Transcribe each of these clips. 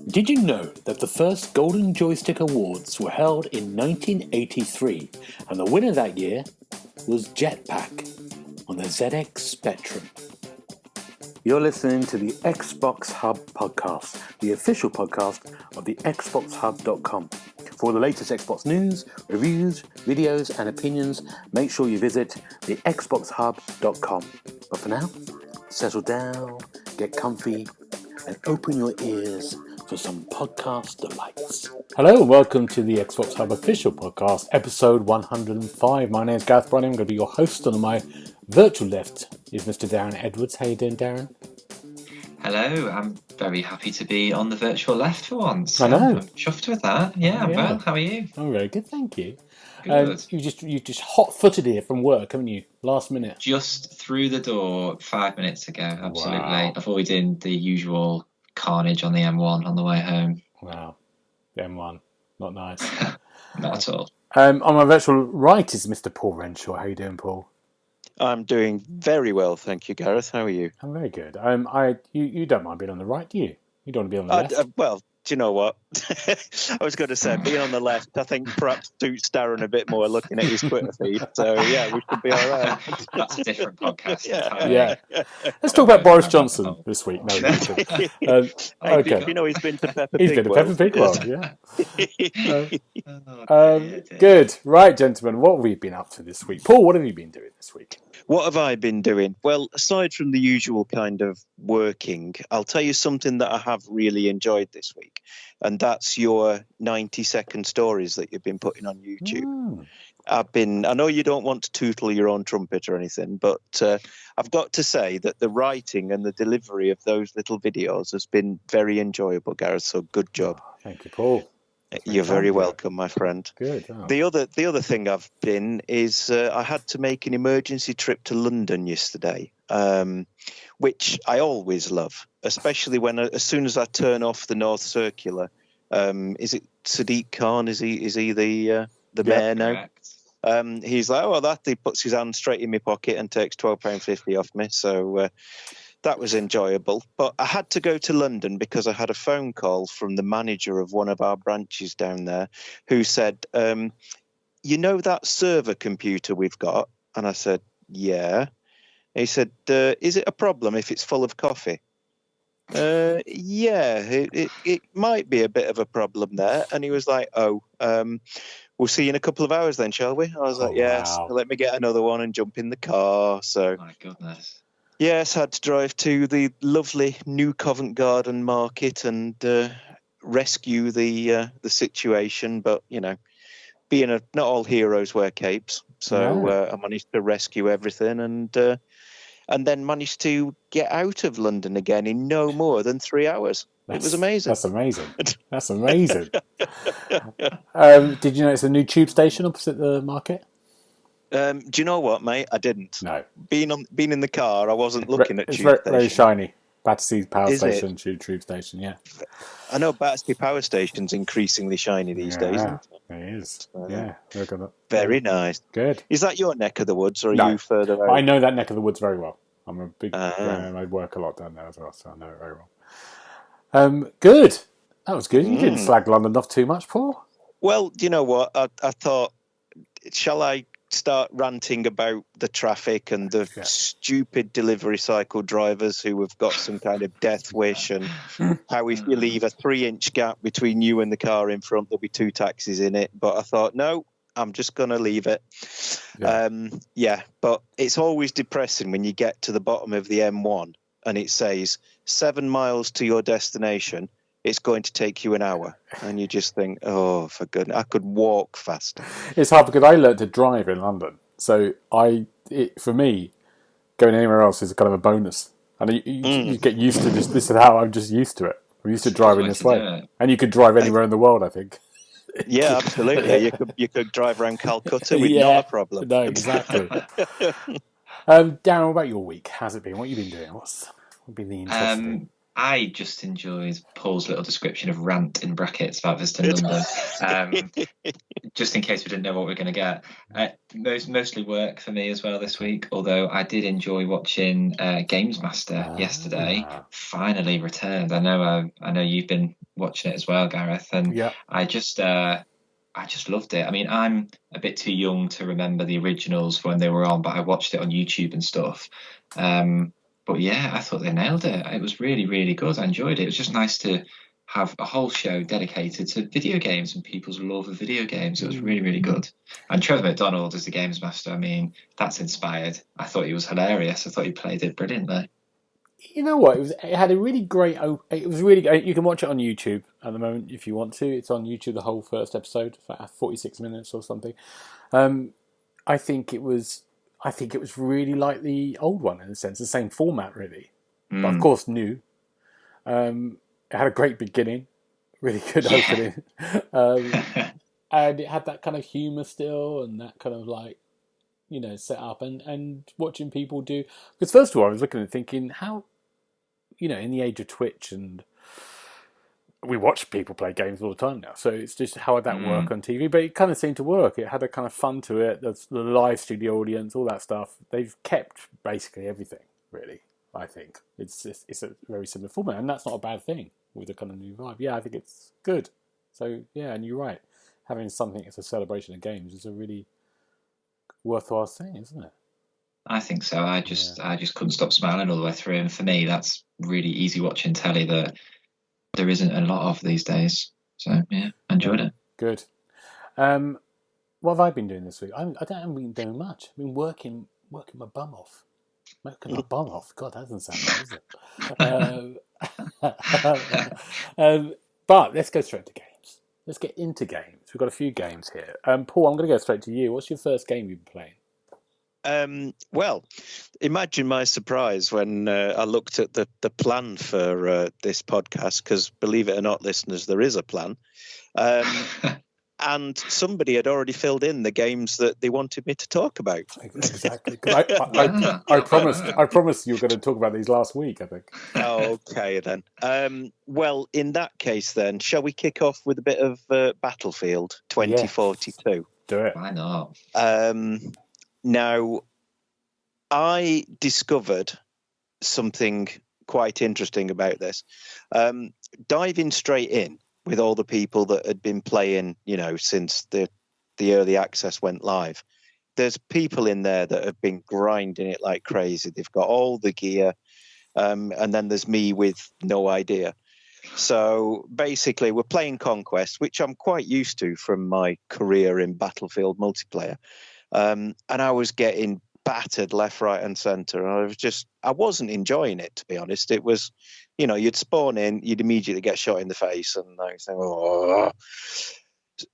Did you know that the first Golden Joystick Awards were held in 1983 and the winner that year was Jetpack on the ZX Spectrum? You're listening to the Xbox Hub Podcast, the official podcast of the TheXboxHub.com. For all the latest Xbox news, reviews, videos and opinions, make sure you visit the TheXboxHub.com. But for now, settle down, get comfy and open your ears for some podcast delights. Hello and welcome to the Xbox Hub Official Podcast, episode 105. My name is Gareth Bronny. I'm going to be your host. On my virtual left is Mr. Darren Edwards. How you doing, Darren? Hello, I'm very happy to be on the virtual left for once. I know. I'm chuffed with that. Yeah, I'm well. How are you? I'm very good, thank you. Good. You just hot-footed here from work, haven't you? Last minute. Just through the door 5 minutes ago, absolutely. Wow. Avoiding the usual carnage on the M1 on the way home. Wow. The M1. Not nice. Not at all. On my virtual right is Mr. Paul Renshaw. How are you doing, Paul? I'm doing very well, thank you, Gareth. How are you? I'm very good. You don't mind being on the right, do you? You don't want to be on the left? Well, do you know what? I was going to say, being on the left, I think perhaps suits Darren a bit more looking at his Twitter feed. So, yeah, we should be all right. That's a different podcast. Yeah. Let's talk about Boris Johnson this week. No, okay. You know, he's been to Peppa Pig. He's been to Peppa Pig World, yeah. Good. Right, gentlemen, what have we been up to this week? Paul, what have you been doing this week? What have I been doing? Well, aside from the usual kind of working, I'll tell you something that I have really enjoyed this week, and that's your 90-second stories that you've been putting on YouTube. I know you don't want to tootle your own trumpet or anything, but I've got to say that the writing and the delivery of those little videos has been very enjoyable, Gareth, so good job. Oh, thank you, Paul. You're very welcome, my friend. Good. Oh. The other thing I've been is I had to make an emergency trip to London yesterday, which I always love, especially when as soon as I turn off the North Circular. Is it Sadiq Khan? Is he the mayor now? He's like, oh, he puts his hand straight in my pocket and takes £12.50 off me. So that was enjoyable. But I had to go to London because I had a phone call from the manager of one of our branches down there who said, you know that server computer we've got? And I said, yeah. He said, is it a problem if it's full of coffee? Yeah, it might be a bit of a problem there. And he was like, we'll see you in a couple of hours then, shall we? I was like, yes, wow. Let me get another one and jump in the car. So, my goodness. Yes, had to drive to the lovely New Covent Garden market and rescue the situation. But, you know, not all heroes wear capes. So I managed to rescue everything and then managed to get out of London again in no more than 3 hours. It was amazing. That's amazing. That's amazing. Did you know it's a new tube station opposite the market? Do you know what, mate? I didn't. No. Being in the car, I wasn't looking at tube station. It's very shiny. Battersea Power Station, tube station, yeah. I know Battersea Power Station's increasingly shiny these days. Isn't it? It is. Yeah. Look at that. Very nice. Good. Is that your neck of the woods, or are you further out? I know that neck of the woods very well. I'm a big I work a lot down there as well, so I know it very well. Good. That was good. You didn't slag London off too much, Paul. Well, do you know what? I thought, shall I start ranting about the traffic and the stupid delivery cycle drivers who have got some kind of death wish, and how if you leave a 3-inch gap between you and the car in front, there'll be 2 taxis in it. But I thought, no, I'm just going to leave it. But it's always depressing when you get to the bottom of the M1 and it says 7 miles to your destination. It's going to take you an hour. And you just think, oh, for goodness, I could walk faster. It's hard because I learned to drive in London. So for me, going anywhere else is kind of a bonus. And you get used to this is how I'm just used to it. I'm used to driving this way. And you could drive anywhere in the world, I think. Yeah, absolutely. You could drive around Calcutta with not a problem. No, exactly. Darren, what about your week? How's it been? What have you been doing? What's been the interesting? I just enjoyed Paul's little description of rant in brackets about visiting London. Just in case we didn't know what we were going to get. Mostly work for me as well this week, although I did enjoy watching Games Master yesterday. Finally returned. I know you've been watching it as well, Gareth, and Yeah. I just loved it. I mean, I'm a bit too young to remember the originals when they were on, but I watched it on YouTube and stuff. But yeah, I thought they nailed it. It was really, really good. I enjoyed it. It was just nice to have a whole show dedicated to video games and people's love of video games. It was really, really good. And Trevor McDonald as the Games Master, I mean, that's inspired. I thought he was hilarious. I thought he played it brilliantly. You know what? It had a really great. It was really. You can watch it on YouTube at the moment if you want to. It's on YouTube. The whole first episode, for 46 minutes or something. I think it was really like the old one in a sense, the same format really, but of course new. It had a great beginning, really good opening, and it had that kind of humour still, and that kind of like, set up and watching people do. Because first of all, I was looking at thinking how, in the age of Twitch and we watch people play games all the time now, so it's just how would that work on TV? But it kind of seemed to work. It had a kind of fun to it. The live studio audience, all that stuff. They've kept basically everything, really. I think it's a very similar format, and that's not a bad thing with a kind of new vibe. Yeah, I think it's good. So yeah, and you're right. Having something as a celebration of games is a really worthwhile thing, isn't it? I think so. I just couldn't stop smiling all the way through, and for me, that's really easy watching telly that there isn't a lot of these days. So yeah, enjoyed it. Good. What have I been doing this week? I haven't been doing much. I've been working my bum off. Working my bum off. God, that doesn't sound right, does it? But let's go straight to games. Let's get into games. We've got a few games here. Paul, I'm going to go straight to you. What's your first game you've been playing? Well, imagine my surprise when I looked at the plan for this podcast, because believe it or not, listeners, there is a plan. And somebody had already filled in the games that they wanted me to talk about. Exactly. I promised you were going to talk about these last week, I think. Okay, then. Well, in that case, then, shall we kick off with a bit of Battlefield 2042? Yes. Do it. Why not? Now, I discovered something quite interesting about this. Diving straight in with all the people that had been playing, since the early access went live, there's people in there that have been grinding it like crazy. They've got all the gear, and then there's me with no idea. So basically, we're playing Conquest, which I'm quite used to from my career in Battlefield multiplayer. And I was getting battered left, right, and centre. And I wasn't enjoying it, to be honest. It was, you'd spawn in, you'd immediately get shot in the face, and I was thinking, oh.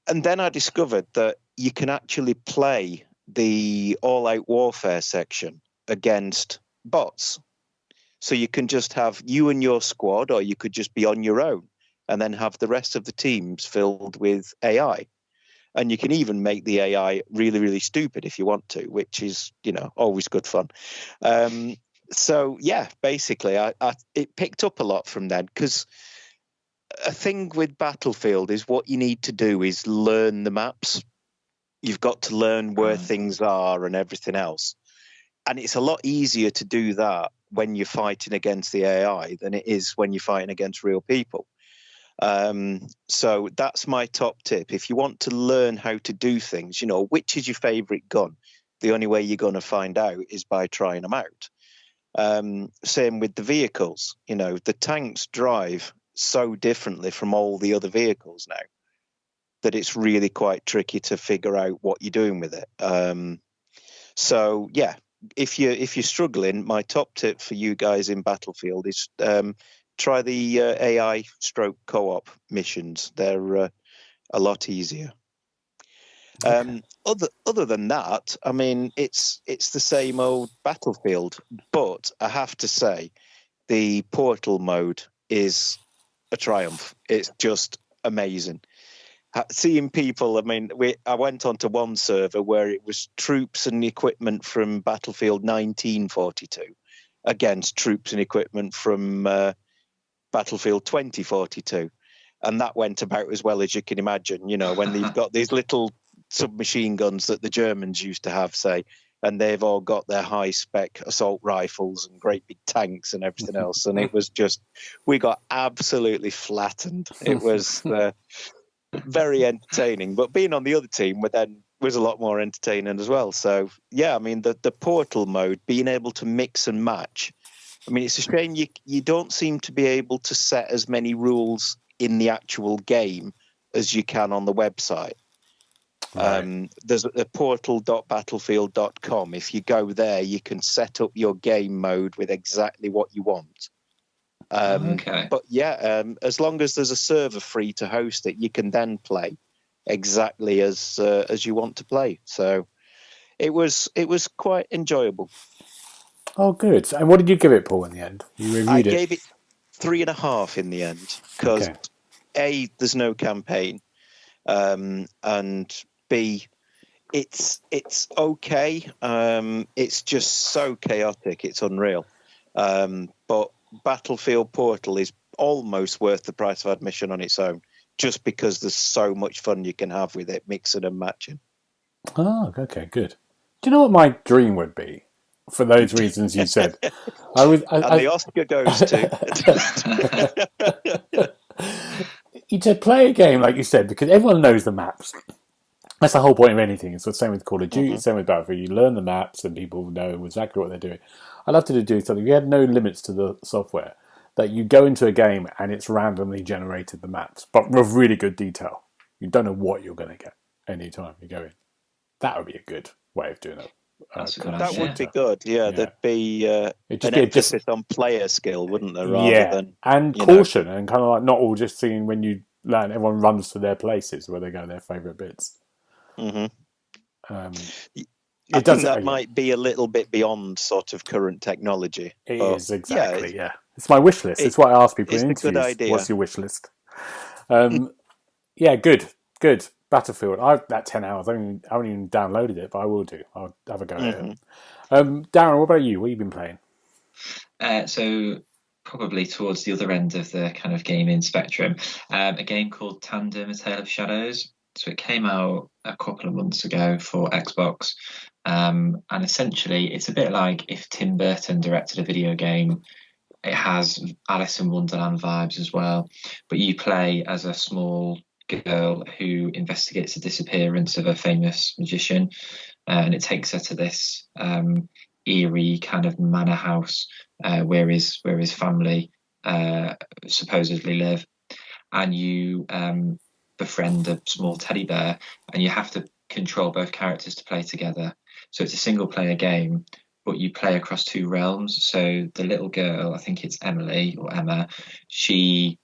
And then I discovered that you can actually play the all-out warfare section against bots. So you can just have you and your squad, or you could just be on your own, and then have the rest of the teams filled with AI. And you can even make the AI really, really stupid if you want to, which is, always good fun. So, yeah, basically, it picked up a lot from then, because a thing with Battlefield is what you need to do is learn the maps. You've got to learn where things are and everything else. And it's a lot easier to do that when you're fighting against the AI than it is when you're fighting against real people. So that's my top tip. If you want to learn how to do things, which is your favorite gun, the only way you're going to find out is by trying them out. Same with the vehicles. The tanks drive so differently from all the other vehicles now that it's really quite tricky to figure out what you're doing with it. So yeah, if you're struggling, my top tip for you guys in Battlefield is try the AI stroke co-op missions. They're a lot easier. Okay. Other than that, I mean, it's the same old Battlefield, but I have to say the Portal mode is a triumph. It's just amazing. Seeing people, I mean, I went onto one server where it was troops and equipment from Battlefield 1942 against troops and equipment from Battlefield 2042. And that went about as well as you can imagine, when they've got these little submachine guns that the Germans used to have, say, and they've all got their high-spec assault rifles and great big tanks and everything else. And it was just, we got absolutely flattened. It was very entertaining. But being on the other team was a lot more entertaining as well. So, yeah, I mean, the Portal mode, being able to mix and match. I mean, it's a shame you don't seem to be able to set as many rules in the actual game as you can on the website. Right. There's a portal.battlefield.com. If you go there, you can set up your game mode with exactly what you want. Okay. But yeah, as long as there's a server free to host it, you can then play exactly as you want to play. So it was quite enjoyable. Oh, good. And what did you give it, Paul, in the end? You reviewed I it. gave it 3.5 in the end because A, there's no campaign, and B, it's okay. It's just so chaotic, it's unreal. But Battlefield Portal is almost worth the price of admission on its own, just because there's so much fun you can have with it, mixing and matching. Oh, okay, good. Do you know what my dream would be? For those reasons you said. The Oscar goes to... To play a game, like you said, because everyone knows the maps. That's the whole point of anything. It's the same with Call of Duty, same with Battlefield. You learn the maps and people know exactly what they're doing. I'd love to do something. We had no limits to the software. That you go into a game and it's randomly generated the maps, but with really good detail. You don't know what you're going to get any time you go in. That would be a good way of doing it. That would be good. Yeah, there'd be an emphasis on player skill, wouldn't there? Rather than caution, and kind of like not all just seeing when you land. Everyone runs to their places where they go their favourite bits. Mm-hmm. I think that might be a little bit beyond sort of current technology. It is exactly. Yeah, it's my wish list. It's what I ask people in interviews. It's a good idea. What's your wish list? Yeah, good. Battlefield. That 10 hours. I haven't even downloaded it, but I will do. I'll have a go at it. Darren, what about you? What have you been playing? So probably towards the other end of the kind of gaming spectrum, a game called Tandem: A Tale of Shadows. So it came out a couple of months ago for Xbox, and essentially it's a bit like if Tim Burton directed a video game. It has Alice in Wonderland vibes as well, but you play as a small girl who investigates the disappearance of a famous magician, and it takes her to this eerie kind of manor house where his family supposedly live, and you befriend a small teddy bear, and you have to control both characters to play together. So it's a single player game, but you play across two realms. So the little girl, I think it's Emily or Emma, the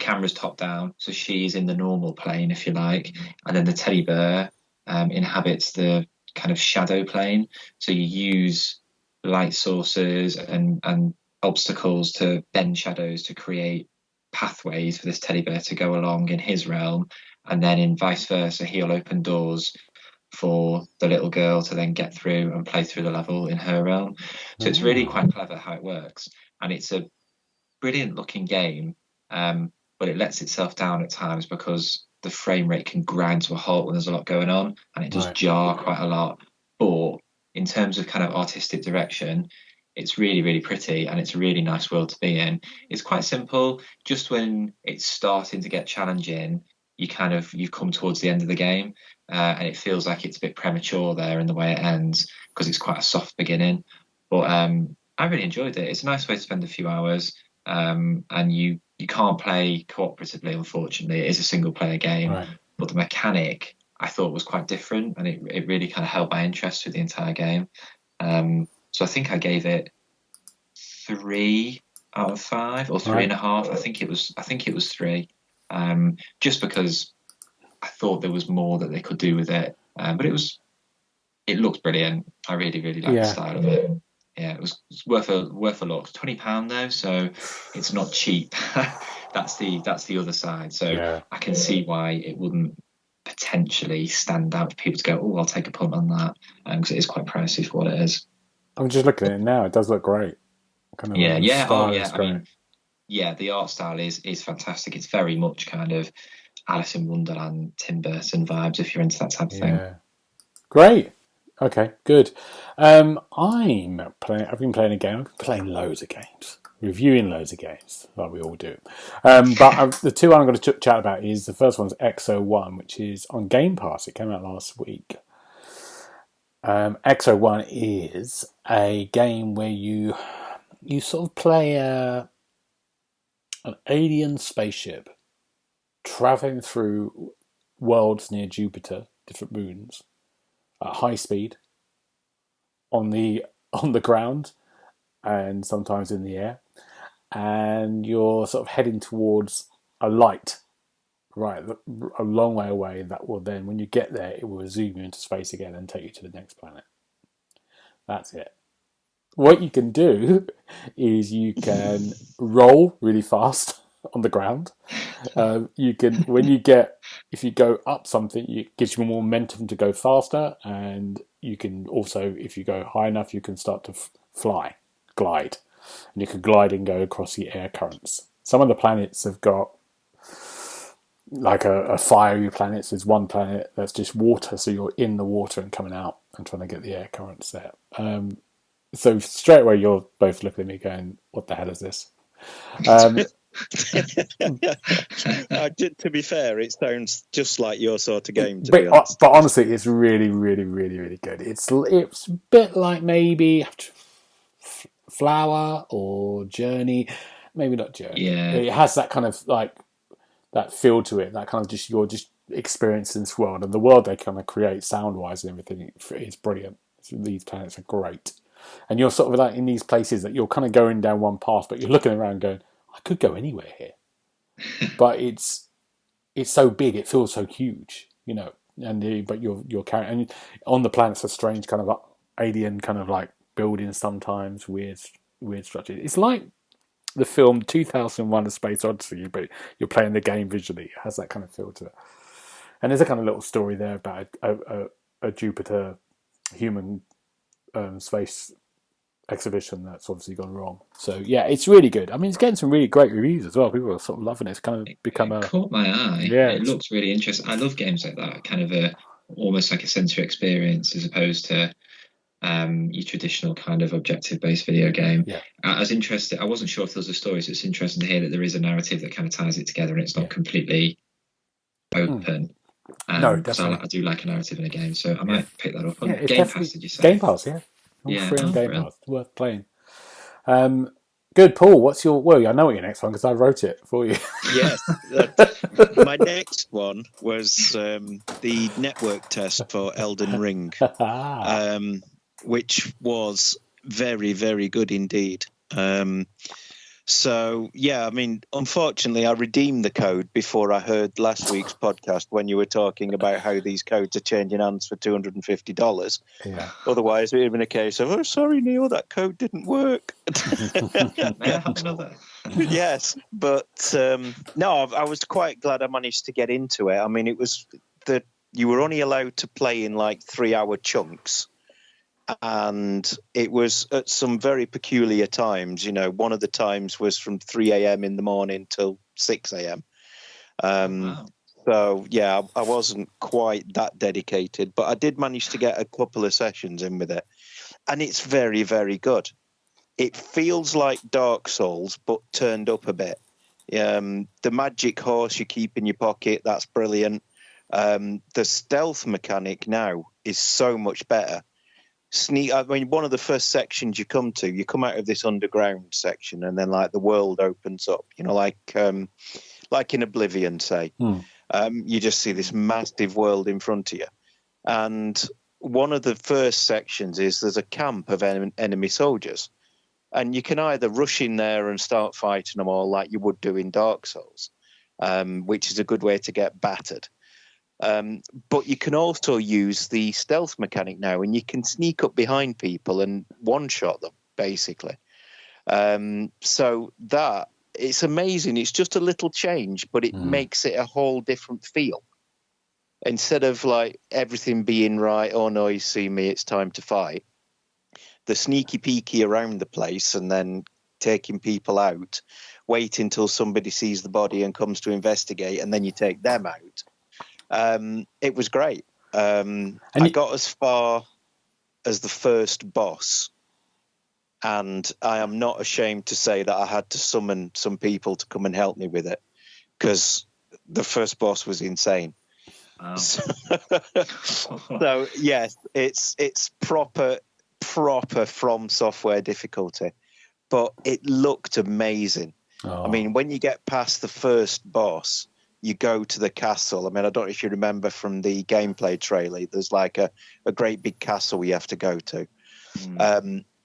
camera's top down, so she's in the normal plane, if you like, and then the teddy bear inhabits the kind of shadow plane. So you use light sources and obstacles to bend shadows to create pathways for this teddy bear to go along in his realm, and then in vice versa, he'll open doors for the little girl to then get through and play through the level in her realm. So it's really quite clever how it works, and it's a brilliant looking game. But it lets itself down at times because the frame rate can grind to a halt when there's a lot going on, and it does jar quite a lot. But in terms of kind of artistic direction, it's really, really pretty, and it's a really nice world to be in. It's quite simple. Just when it's starting to get challenging, you've come towards the end of the game, and it feels like it's a bit premature there in the way it ends because it's quite a soft beginning. But I really enjoyed it. It's a nice way to spend a few hours, and you can't play cooperatively, unfortunately. It is a single player game, but the mechanic I thought was quite different, and it really kind of held my interest through the entire game. So I think I gave it 3 out of 5 or 3.5. I think it was 3, just because I thought there was more that they could do with it. But it looked brilliant. I really, really liked the style of it. Yeah, it was worth a look. £20 though, so it's not cheap. That's the other side. So I can see why it wouldn't potentially stand out for people to go, oh, I'll take a punt on that, because it is quite pricey for what it is. I'm just looking at it now. It does look great. I mean, yeah, the art style is fantastic. It's very much kind of Alice in Wonderland, Tim Burton vibes, if you're into that type of thing. Yeah. Great. Okay, good. I've been playing a game. I've been playing loads of games, reviewing loads of games, like we all do. But the two I'm going to chat about is, the first one's Exo One, which is on Game Pass. It came out last week. Exo One is a game where you sort of play an alien spaceship traveling through worlds near Jupiter, different moons, at high speed, on the ground, and sometimes in the air, and you're sort of heading towards a light, right, a long way away. That will then, when you get there, it will zoom you into space again and take you to the next planet. That's it. What you can do is you can roll really fast on the ground. You can, if you go up something, it gives you more momentum to go faster, and you can also, if you go high enough, you can start to glide, and you can glide and go across the air currents. Some of the planets have got like a fiery planet. So there's one planet that's just water, so you're in the water and coming out and trying to get the air currents there. So straight away you're both looking at me going, what the hell is this? To be fair, it sounds just like your sort of game, to be honest. But honestly, it's really, really, really, really good. It's a bit like maybe Flower or Journey. Maybe not Journey. Yeah. It has that kind of like that feel to it, that kind of just, you're just experiencing this world, and the world they kind of create sound-wise and everything is brilliant. These planets are great. And you're sort of like in these places that you're kind of going down one path, but you're looking around going, I could go anywhere here. But it's so big, it feels so huge, but you're carrying, and on the planets are strange kind of alien kind of like buildings, sometimes weird structures. It's like the film 2001: A Space Odyssey, but you're playing the game visually. It has that kind of feel to it. And there's a kind of little story there about a Jupiter human space exhibition that's obviously gone wrong. So yeah, it's really good. I mean, it's getting some really great reviews as well. People are sort of loving it. It's kind of become it caught my eye. Yeah, it looks really interesting. I love games like that, kind of almost like a sensory experience as opposed to your traditional kind of objective-based video game. Yeah. I was interested. I wasn't sure if there was a story, so it's interesting to hear that there is a narrative that kind of ties it together, and it's not completely open. No, definitely. I do like a narrative in a game, so I might pick that up on it's Game Pass. Did you say? Game Pass? Yeah. Yeah, free on Game Pass. Worth playing. Good, Paul. What's your? Well, I know what your next one because I wrote it for you. Yes, my next one was the network test for Elden Ring, which was very, very good indeed. So, yeah, I mean, unfortunately, I redeemed the code before I heard last week's podcast when you were talking about how these codes are changing hands for $250. Yeah. Otherwise, it would have been a case of, oh, sorry, Neil, that code didn't work. May I have another? Yes, but no, I was quite glad I managed to get into it. I mean, it was that you were only allowed to play in like 3-hour chunks. And it was at some very peculiar times. One of the times was from 3 a.m. in the morning till 6 a.m. Wow. So, yeah, I wasn't quite that dedicated, but I did manage to get a couple of sessions in with it. And it's very, very good. It feels like Dark Souls, but turned up a bit. The magic horse you keep in your pocket, that's brilliant. The stealth mechanic now is so much better. One of the first sections you come out of this underground section, and then like the world opens up, like in Oblivion, say. You just see this massive world in front of you. And one of the first sections is there's a camp of enemy soldiers. And you can either rush in there and start fighting them all like you would do in Dark Souls, which is a good way to get battered. But you can also use the stealth mechanic now, and you can sneak up behind people and one-shot them, basically. So that, it's amazing. It's just a little change, but it makes it a whole different feel. Instead of like everything being right, oh no, you see me, it's time to fight. The sneaky peeky around the place and then taking people out, wait until somebody sees the body and comes to investigate, and then you take them out. It was great. I got as far as the first boss, and I am not ashamed to say that I had to summon some people to come and help me with it, because the first boss was insane. Wow. So yes, it's proper From Software difficulty, but it looked amazing. I mean, when you get past the first boss, you go to the castle. I mean, I don't know if you remember from the gameplay trailer, there's like a great big castle you have to go to.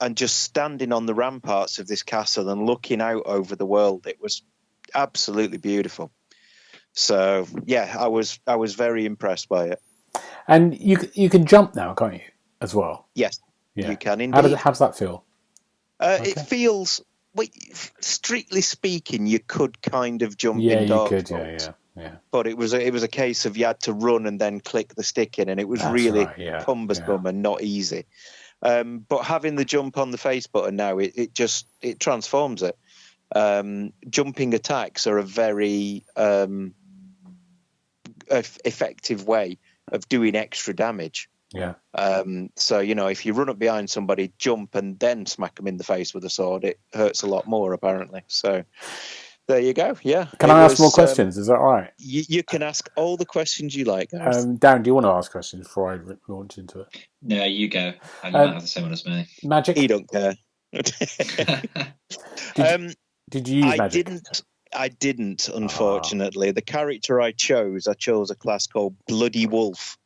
And just standing on the ramparts of this castle and looking out over the world, it was absolutely beautiful. So yeah, I was very impressed by it. And you can jump now, can't you, as well? Yes, Yeah. you can indeed. How does that feel? It feels, strictly speaking, you could kind of jump in Dark Souls. Yeah. But it was a case of you had to run and then click the stick in, and it was really cumbersome and not easy. But having the jump on the face button now, it transforms it. Jumping attacks are a very effective way of doing extra damage. Yeah. So, if you run up behind somebody, jump and then smack them in the face with a sword, it hurts a lot more, apparently. So there you go. Yeah. Can I ask more questions? Is that all right? You can ask all the questions you like. Darren, do you want to ask questions before I launch into it? No, you go. And you might have the same one as me. Magic? He don't care. Did you use magic? I didn't, unfortunately. The character I chose a class called Bloody Wolf.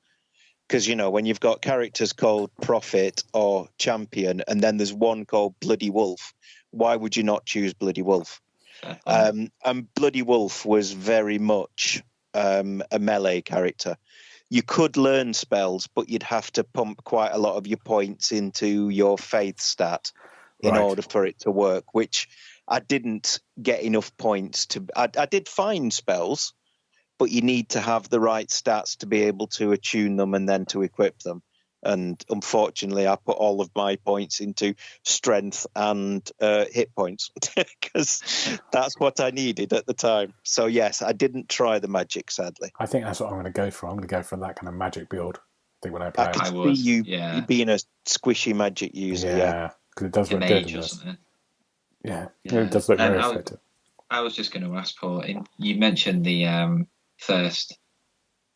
Because, when you've got characters called Prophet or Champion, and then there's one called Bloody Wolf, why would you not choose Bloody Wolf? And Bloody Wolf was very much a melee character. You could learn spells, but you'd have to pump quite a lot of your points into your faith stat in order for it to work, which I didn't get enough points to. I did find spells, but you need to have the right stats to be able to attune them and then to equip them. And unfortunately, I put all of my points into strength and hit points because that's what I needed at the time. So yes, I didn't try the magic, sadly. I think that's what I'm going to go for. I'm going to go for that kind of magic build. I think when I play I could see you being a squishy magic user. Yeah, because it does look good in this. Yeah, it does look very effective. I was just going to ask Paul, you mentioned the first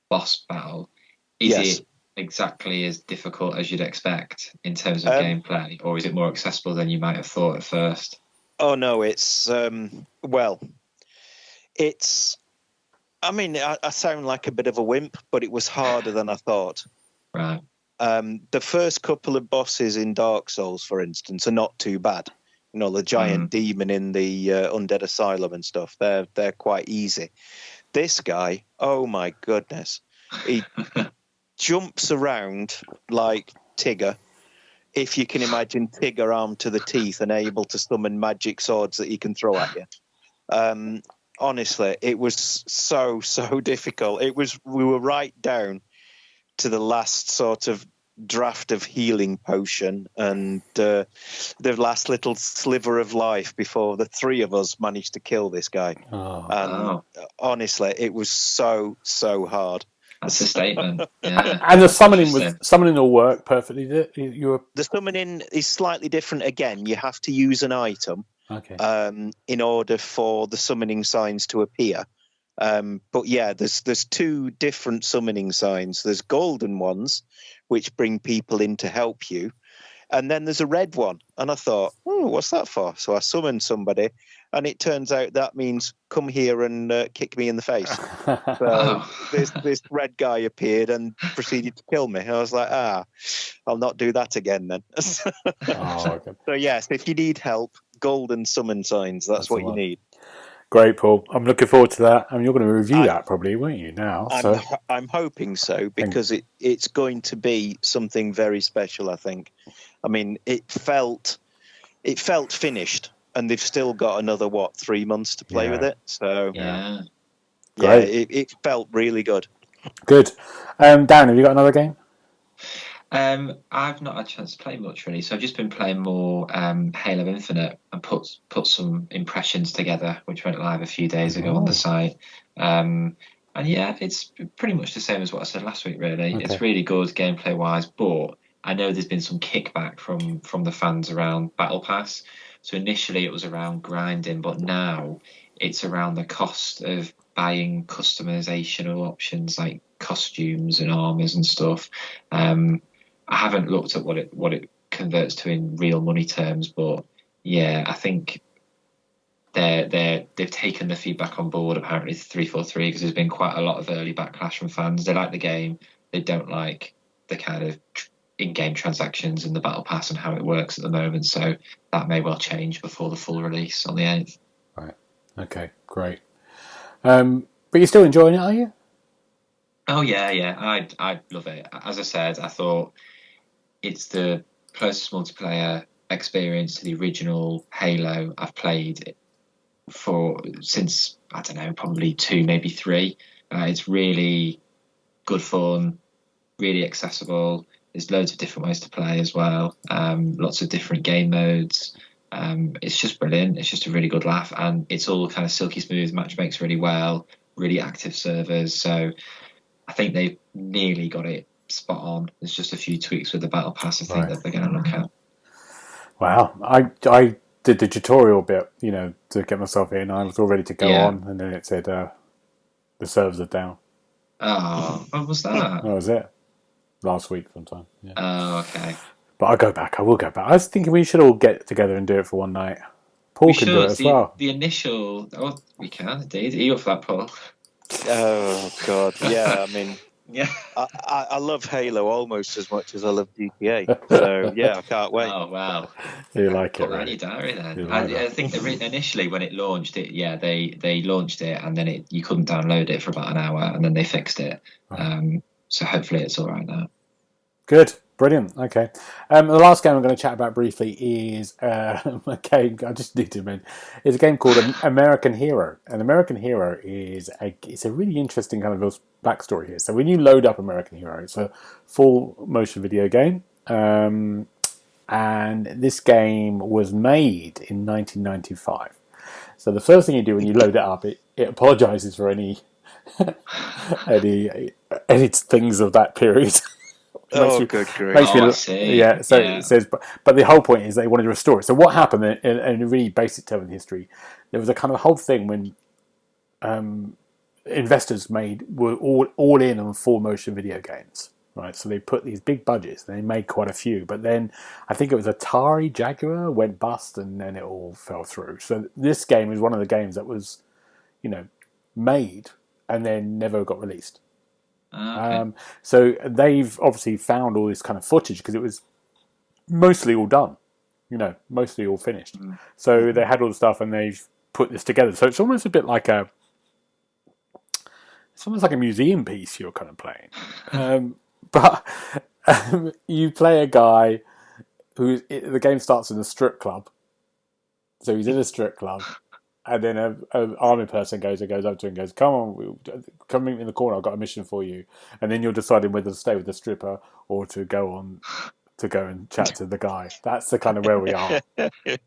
boss battle. Is it exactly as difficult as you'd expect in terms of gameplay, or is it more accessible than you might have thought at first? Oh no, it's I sound like a bit of a wimp, but it was harder than I thought. Right. The first couple of bosses in Dark Souls, for instance, are not too bad. The giant demon in the Undead Asylum and stuff, they're quite easy. This guy, oh my goodness, he jumps around like Tigger, if you can imagine Tigger armed to the teeth and able to summon magic swords that he can throw at you. Honestly, it was so difficult. We were right down to the last sort of draft of healing potion and the last little sliver of life before the three of us managed to kill this guy. Honestly, it was so hard. That's a statement. Yeah. And the summoning will work perfectly. The summoning is slightly different again. You have to use an item in order for the summoning signs to appear. But yeah, there's two different summoning signs. There's golden ones, which bring people in to help you. And then there's a red one. And I thought, what's that for? So I summoned somebody, and it turns out that means come here and kick me in the face. So this red guy appeared and proceeded to kill me. I was like, I'll not do that again then. So yes, if you need help, golden summon signs, that's what you need. Great, Paul. I'm looking forward to that. And you're going to review that probably, won't you, now? I'm hoping so, because it's going to be something very special, I think. I mean, it felt finished, and they've still got another, 3 months to play with it. So, it felt really good. Good. Dan, have you got another game? I've not had a chance to play much really, so I've just been playing more Halo Infinite and put some impressions together, which went live a few days ago on the site. And yeah, it's pretty much the same as what I said last week. Really, it's really good gameplay wise, but I know there's been some kickback from the fans around Battle Pass. So initially it was around grinding, but now it's around the cost of buying customizational options like costumes and armors and stuff. I haven't looked at what it converts to in real money terms, but yeah, I think they've taken the feedback on board. Apparently, 343, because there's been quite a lot of early backlash from fans. They like the game, they don't like the kind of in-game transactions and the battle pass and how it works at the moment. So that may well change before the full release on the 8th. Right. Okay. Great. But you're still enjoying it, are you? Oh yeah. I love it. As I said, I thought it's the closest multiplayer experience to the original Halo I've played since, I don't know, probably 2, maybe 3. It's really good fun, really accessible. There's loads of different ways to play as well. Lots of different game modes. It's just brilliant. It's just a really good laugh, and it's all kind of silky smooth. Match makes really well. Really active servers. So I think they've nearly got it spot on. There's just a few tweaks with the battle pass, I think, that they're going to look at. Wow, I did the tutorial bit, to get myself in. I was all ready to go on, and then it said the servers are down. Oh, what was that? That was it. Last week sometime. Yeah. Oh, okay. But I will go back. I was thinking we should all get together and do it for one night. Paul can do it as well. The initial... Oh, we can, indeed. Are you up for that, Paul? Oh, God. Yeah, I mean... Yeah, I love Halo almost as much as I love GTA. So yeah, I can't wait. Oh wow, you like it? Put that in your diary then. I think initially when it launched, they launched it and then you couldn't download it for about an hour and then they fixed it. Right. So hopefully it's all right now. Good. Brilliant. Okay. The last game I'm going to chat about briefly is a game I just need to mention. It's a game called American Hero. And American Hero it's a really interesting kind of backstory here. So when you load up American Hero, it's a full motion video game. And this game was made in 1995. So the first thing you do when you load it up, it apologizes for any things of that period. Good grief. Yeah, so it says, but the whole point is they wanted to restore it. So what happened in a really basic term of history, there was a kind of whole thing when investors were all in on full motion video games, right? So they put these big budgets, and they made quite a few, but then I think it was Atari Jaguar went bust, and then it all fell through. So this game is one of the games that was, made and then never got released. Okay. So they've obviously found all this kind of footage because it was mostly all done, mostly all finished. Mm. So they had all the stuff and they've put this together. So it's almost a bit like a museum piece you're kind of playing. But you play a guy the game starts in a strip club. So he's in a strip club. And then an army person goes up to him and goes, come on, come meet me in the corner, I've got a mission for you. And then you're deciding whether to stay with the stripper or to go and chat to the guy. That's the kind of where we are. Yeah.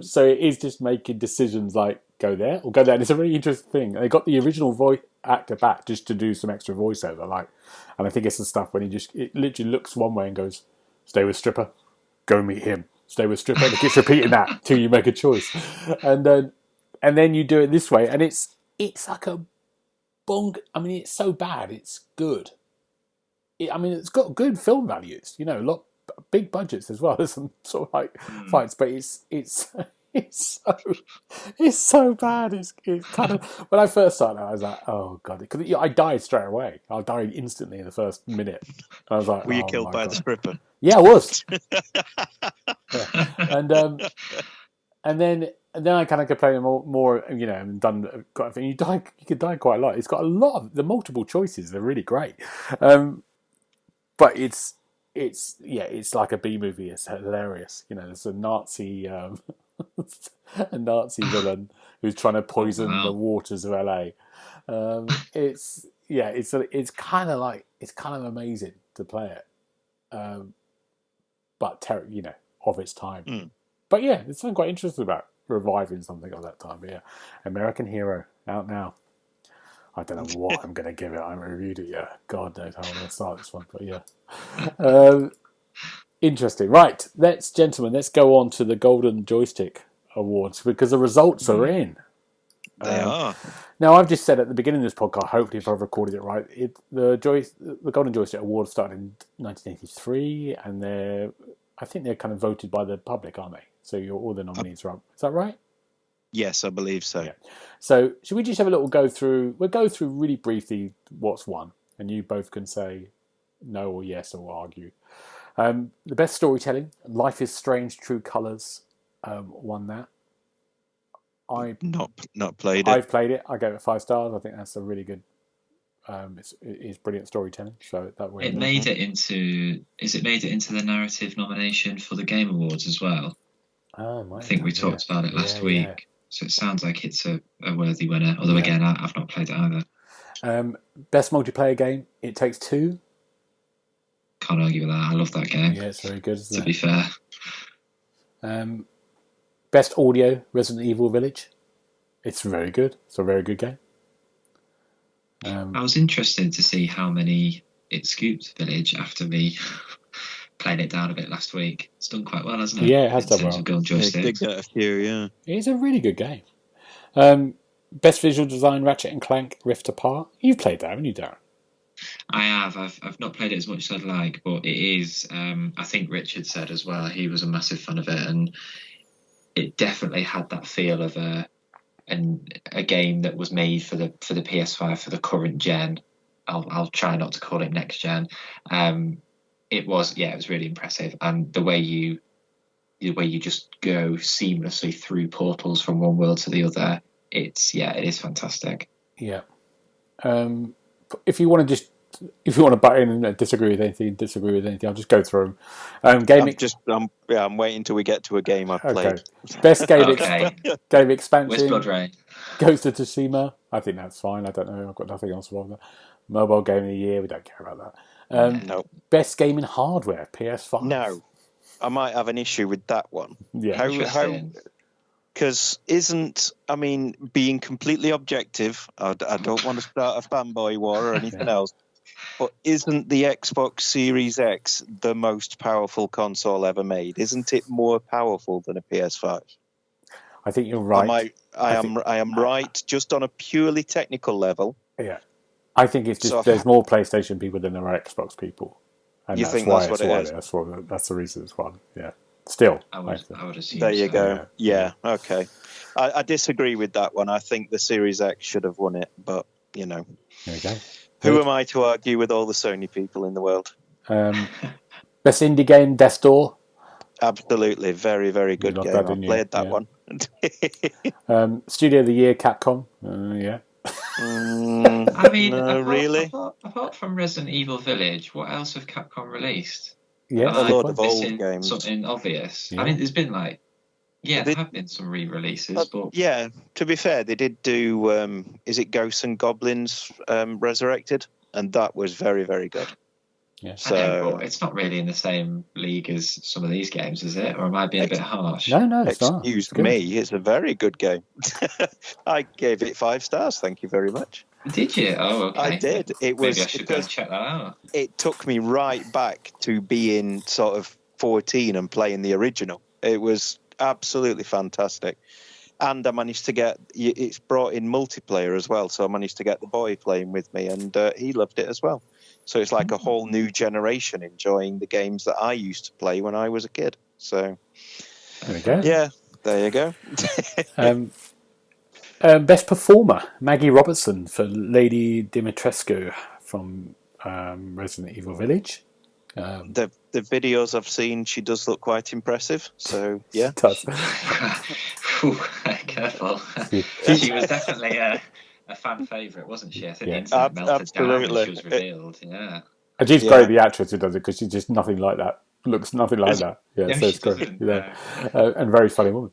So it is just making decisions like go there or go there. And it's a really interesting thing. They got the original voice actor back just to do some extra voiceover. And I think it's the stuff when it literally looks one way and goes, stay with stripper, go meet him. Stay with stripper. And it keeps repeating that till you make a choice, and then you do it this way, and it's like a bong. I mean, it's so bad, it's good. It's got good film values. A lot big budgets as well. There's some sort of fights, but it's so bad. It's kind of when I first started, I was like, oh god, because I died straight away. I died instantly in the first minute. And I was like, were you killed by the stripper? Yeah, I was. Yeah. And then I kind of could play more, and done quite a thing. You could die quite a lot. It's got a lot of the multiple choices. They're really great, but it's like a B movie. It's hilarious. There's a Nazi villain who's trying to poison the waters of LA. It's kind of amazing to play it. but of its time. Mm. But yeah, there's something quite interesting about reviving something of that time. But yeah, American Hero out now. I don't know what I'm going to give it. I haven't reviewed it yet. God knows how I'm going to start this one. But yeah, interesting. Right, gentlemen, let's go on to the Golden Joystick Awards because the results are in. They are. Now, I've just said at the beginning of this podcast, hopefully if I've recorded it right, the Golden Joystick Awards started in 1983, and I think they're kind of voted by the public, aren't they? So all the nominees are up. Is that right? Yes, I believe so. Yeah. So should we just have a little go through? We'll go through really briefly what's won, and you both can say no or yes or argue. The best storytelling, Life is Strange: True Colors, won that. I not played it. I've played it. I gave it 5 stars. I think that's a really good. It's brilliant storytelling. So that way it made it into. Is it made it into the narrative nomination for the Game Awards as well? I think we talked about it last week. Yeah. So it sounds like it's a worthy winner. Although again, I've not played it either. Best multiplayer game, It Takes Two. Can't argue with that. I love that game. Yeah, it's very good. To be fair. Best audio, Resident Evil Village. It's very good. It's a very good game. I was interested to see how many it scooped Village after me playing it down a bit last week. It's done quite well, hasn't it? Yeah, it has done well. In terms of Golden Joystick. It did get a few, yeah. It's a really good game. Best visual design, Ratchet and Clank Rift Apart. You've played that, haven't you, Darren? I have. I've not played it as much as I'd like, but it is. I think Richard said as well. He was a massive fan of it, and it definitely had that feel of a game that was made for the PS5 for the current gen. I'll try not to call it next gen. It was really impressive, and the way you just go seamlessly through portals from one world to the other. It is fantastic. Yeah. If you want to butt in and disagree with anything, I'll just go through them. I'm waiting till we get to a game I've played. Best game game expansion. Where's Blood Rain? Ghost of Tsushima. I think that's fine. I don't know. I've got nothing else wrong with that. Mobile game of the year. We don't care about that. No. Best game in hardware. PS5. No. I might have an issue with that one. Yeah. How? Because being completely objective, I don't want to start a fanboy war or anything else, but isn't the Xbox Series X the most powerful console ever made? Isn't it more powerful than a PS5? I think you're right. I am right, just on a purely technical level. Yeah. I think it's just there's more PlayStation people than there are Xbox people. And that's what it is? That's the reason it's won. Yeah. Still, I would assume. There you go. Yeah. Okay. I disagree with that one. I think the Series X should have won it, but There you go. Who am I to argue with all the Sony people in the world? Best indie game, Death's Door. Absolutely, very, very good game. I played that one. Studio of the Year, Capcom. Yeah. Really? Apart from Resident Evil Village, what else have Capcom released? Yeah, a lot of old games. Something obvious. Yeah. There's been there have been some re-releases, but yeah. To be fair, they did do. Is it Ghosts and Goblins Resurrected? And that was very, very good. Yeah. But it's not really in the same league as some of these games, is it? Or am I being a bit harsh? No, it's not. Excuse me, it's a very good game. I gave it 5 stars. Thank you very much. Did you? Oh, okay. I did. Maybe I should go and check that out. It took me right back to being sort of 14 and playing the original. It was absolutely fantastic. And I managed to get it's brought in multiplayer as well, so I managed to get the boy playing with me, and he loved it as well. So it's like a whole new generation enjoying the games that I used to play when I was a kid. So there we go. Yeah, there you go. Best performer, Maggie Robertson for Lady Dimitrescu from Resident Evil Village. The videos I've seen, she does look quite impressive. So yeah, does. Careful. She was definitely a fan favourite, wasn't she? I think the internet melted down when she was revealed. Yeah. And she's great, the actress who does it, because she's just nothing like that. Looks nothing like that. Yeah, so it's great. Yeah. And very funny woman.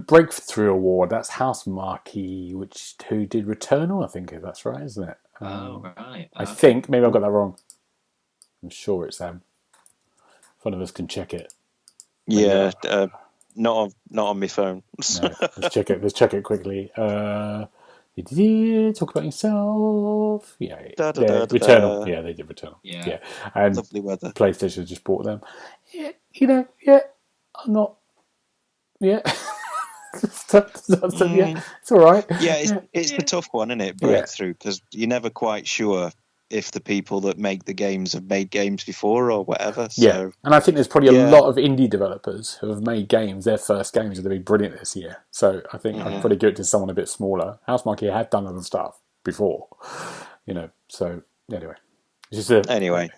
Breakthrough Award, that's House Marquee, who did Returnal, I think that's right, isn't it? Right. I think, maybe I've got that wrong. I'm sure it's them. One of us can check it. Yeah, not on my phone. No, let's check it. Let's check it quickly. Talk about yourself. Yeah, Returnal. Yeah, they did Returnal. Yeah. And Lovely weather. PlayStation just bought them. Yeah, I'm not. Yeah. It's all right. Yeah, it's the tough one, isn't it? Breakthrough, because you're never quite sure if the people that make the games have made games before or whatever. So. Yeah, and I think there's probably a lot of indie developers who have made games. Their first games are going to be brilliant this year. So I think I'd probably give it to someone a bit smaller. Housemarque had done other stuff before, So anyway, anyway,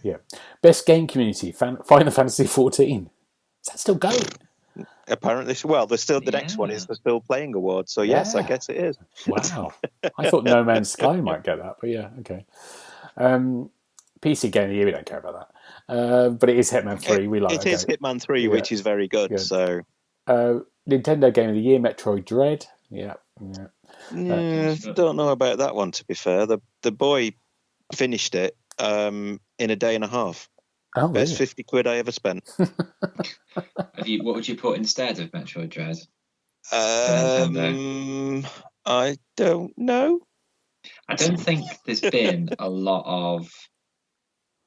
best game community, Final Fantasy 14. Is that still going? Apparently, well, there's still the next one is the Still Playing Award. So yes, I guess it is. Wow, I thought No Man's Sky might get that, but yeah, okay. PC Game of the Year, we don't care about that. But it is Hitman 3. We like it. It is Hitman 3, which is very good. So Nintendo Game of the Year, Metroid Dread. Don't know about that one, to be fair. The boy finished it in a day and a half. Oh, Best 50 quid I ever spent. What would you put instead of Metroid Dread? I don't know. I don't think there's been a lot of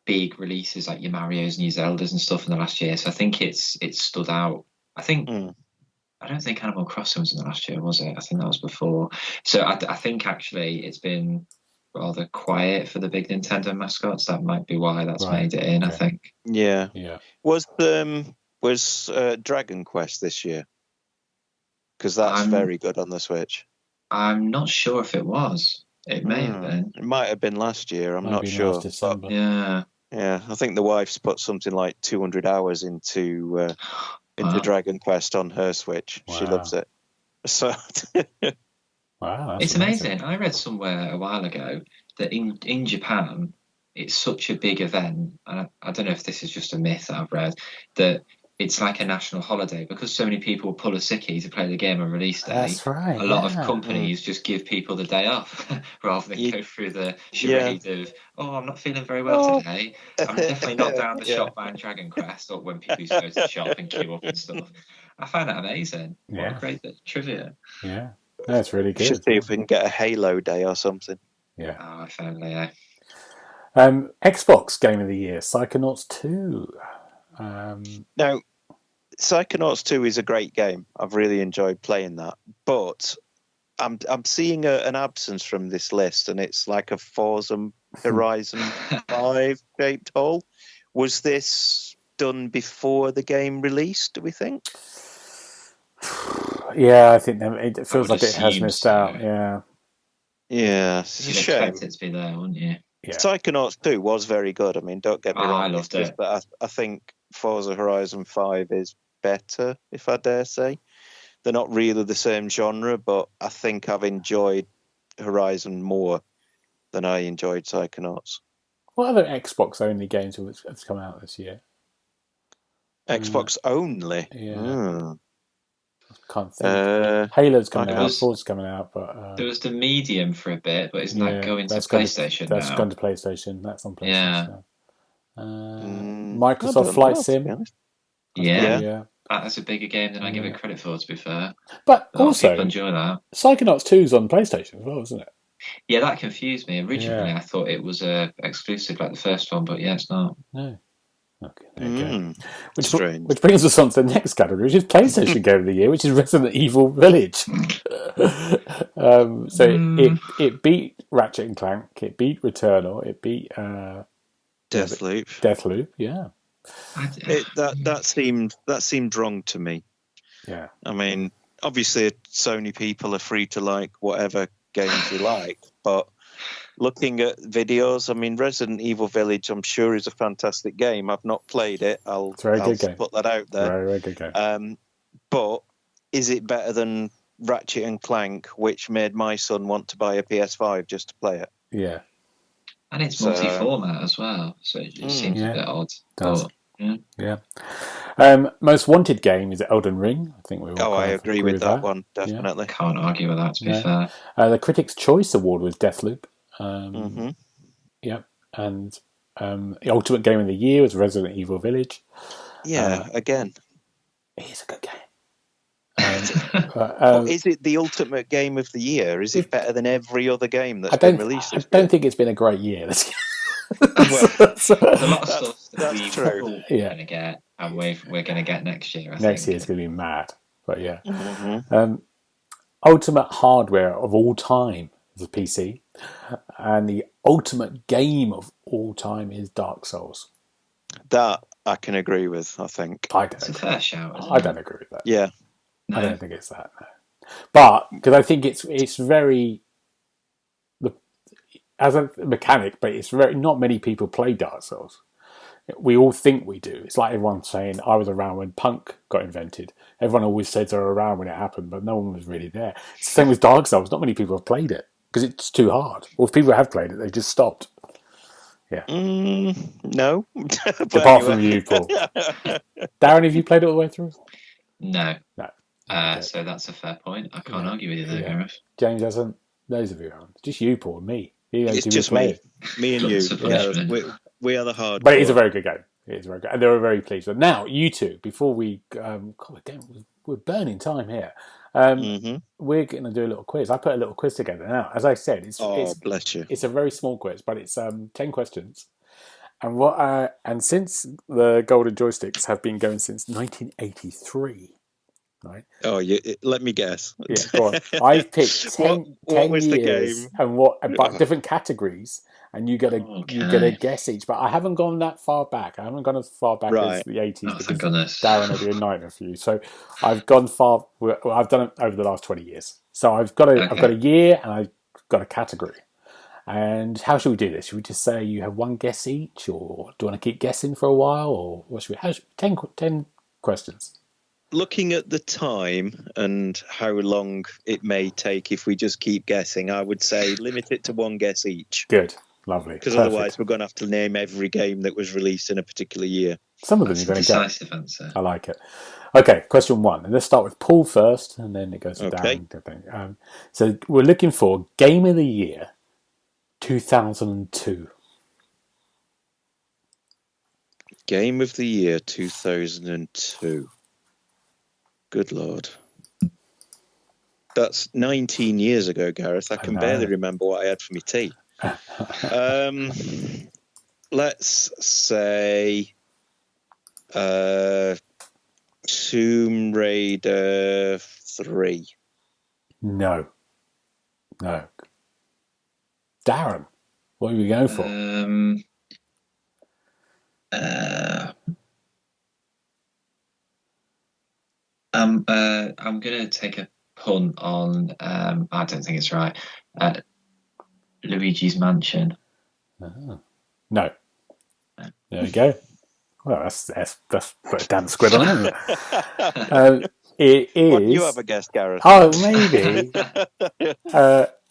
big releases like your Marios and your Zeldas and stuff in the last year, so I think it's stood out. I don't think Animal Crossing was in the last year, was it? I think that was before. So I think actually it's been rather quiet for the big Nintendo mascots. That might be why that's made it in. I think. Yeah. Was Dragon Quest this year? Because that's very good on the Switch. I'm not sure if it was. It may have been. It might have been last year. I'm not sure. But, yeah. I think the wife's put something like 200 hours into Dragon Quest on her Switch. Wow. She loves it. So. Wow, it's amazing. I read somewhere a while ago that in Japan, it's such a big event. And I don't know if this is just a myth that I've read, that it's like a national holiday because so many people pull a sickie to play the game on release day. That's right. A lot of companies just give people the day off rather than go through the charade of, I'm not feeling very well today. I'm definitely not down the shop buying Dragon Quest, or when people used to go to the shop and queue up and stuff. I find that amazing. What a great bit of trivia. Yeah. That's really good. Should see if we can get a Halo Day or something. Yeah. Oh, if only, Xbox Game of the Year, Psychonauts 2. Now, Psychonauts 2 is a great game. I've really enjoyed playing that. But I'm seeing an absence from this list, and it's like a Forza Horizon 5 shaped hole. Was this done before the game released, do we think? Yeah, I think it feels like it has missed out. Yeah, it's a shame. You'd expect it to be there, wouldn't you? Yeah. Psychonauts 2 was very good. I mean, don't get me wrong. I loved it. But I think Forza Horizon 5 is better, if I dare say. They're not really the same genre, but I think I've enjoyed Horizon more than I enjoyed Psychonauts. What other Xbox-only games have come out this year? Xbox only? Yeah. Can't think. Halo's coming out, Forza's coming out, but there was the Medium for a bit, but isn't that going to PlayStation now? That's gone to PlayStation. That's on PlayStation. Yeah. Microsoft Flight Sim. Yeah. That's a bigger game than I give it credit for, to be fair. But also, people enjoy that. Psychonauts 2 is on PlayStation as well, isn't it? Yeah, that confused me. Originally, I thought it was exclusive like the first one, but it's not. No. Okay, there you go. Which brings us on to the next category, which is PlayStation Game of the Year, which is Resident Evil Village. It beat Ratchet and Clank, it beat Returnal, it beat Deathloop. Deathloop, yeah. That seemed wrong to me. Yeah. I mean, obviously, Sony people are free to like whatever games you like, but looking at videos, I mean, Resident Evil Village, I'm sure is a fantastic game. I've not played it. I'll put that out there. Very good game. But is it better than Ratchet and Clank, which made my son want to buy a PS5 just to play it? Yeah. And it's multi-format as well, so it just seems a bit odd. Yeah. Most wanted game is Elden Ring. I think we all I agree with that one, definitely. Yeah. Can't argue with that, to be fair. The Critics' Choice Award was Deathloop. Yeah, and the Ultimate Game of the Year was Resident Evil Village. Yeah, again. It is a good game. Is it the ultimate game of the year? Is it better than every other game that's been released I this don't year? think it's been a great year. Well, There's a lot of stuff that that's we true. are going to get, and we're going to get next year. I Next think. year's going to be mad. But yeah. Mm-hmm. Ultimate hardware of all time is a PC. And the ultimate game of all time is Dark Souls. That I can agree with, I think. It's a fair shout. Isn't I it? don't agree with that. Yeah. No. I don't think it's that. No. But because I think it's very, as a mechanic, but it's very, not many people play Dark Souls. We all think we do. It's like everyone saying, I was around when punk got invented. Everyone always says they're around when it happened, but no one was really there. It's the same with Dark Souls. Not many people have played it because it's too hard. Or if people have played it, they just stopped. Yeah. No. Apart from you, Paul. Darren, have you played it all the way through? No. No. So that's a fair point. I can't argue with you there, Yeah. Gareth. James hasn't. Those of you aren't. Just you, Paul, and me. It's just me. Me and you. Yeah. We are the hard. But it is a very good game. It is very good. And they were very pleased with it. Now, you two, before we... we're burning time here. We're going to do a little quiz. I put a little quiz together. Now, as I said, bless you. It's a very small quiz, but it's 10 questions. And since the Golden Joysticks have been going since 1983, right? Oh, let me guess. Yeah, go on. I've picked 10 was the years game? and different categories, and you get a guess each. But I haven't gone that far back. I haven't gone as far back as the 80s because Darren will be a nightmare for you. So I've gone far. Well, I've done it over the last 20 years. So I've got a year and I've got a category. And how should we do this? Should we just say you have one guess each, or do you want to keep guessing for a while, or what should we? 10 questions. Looking at the time and how long it may take if we just keep guessing, I would say limit it to one guess each. Good, lovely. Because otherwise we're going to have to name every game that was released in a particular year. Some of them you're going to get. Decisive answer. I like it. Okay, question 1. And let's start with Paul first, and then it goes to Darren. So we're looking for Game of the Year 2002. Game of the Year 2002. Good Lord. That's 19 years ago, Gareth. I can barely remember what I had for my tea. Let's say Tomb Raider 3. No. Darren, what are we going for? I'm going to take a punt on. I don't think it's right. Luigi's Mansion. No. There we go. Well, that's put a damn squid on it. It is. What do you have a guess, Gareth? Oh, maybe.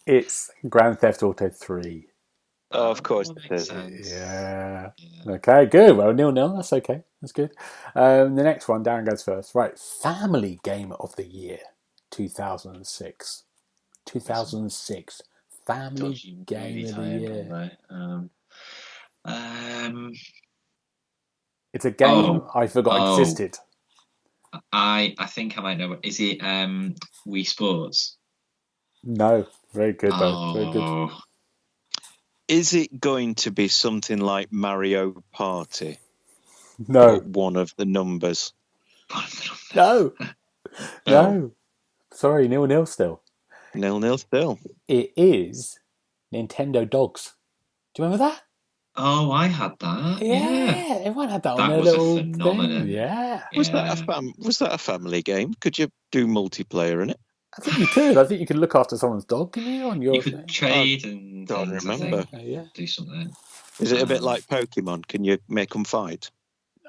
It's Grand Theft Auto 3. Oh, of course it is. Yeah. Okay, good. Well, 0-0. That's okay. That's good. The next one, Darren goes first. Right. Family Game of the Year 2006. 2006. Family Game of the Year. Right. It's a game I forgot existed. I think I might know. Is it Wii Sports? No. Very good, though. Very good. Is it going to be something like Mario Party? No. Or one of the numbers? No. No. Sorry, 0-0 still. 0-0 still. It is Nintendo Dogs. Do you remember that? Oh, I had that. Yeah. Everyone had that That on their was little a phenomenon. thing. Yeah. Was that a family game? Could you do multiplayer in it? I think you could. I think you could look after someone's dog, can you? On your You could trade and don't things, remember. Do something. Is it a bit like Pokemon? Can you make them fight?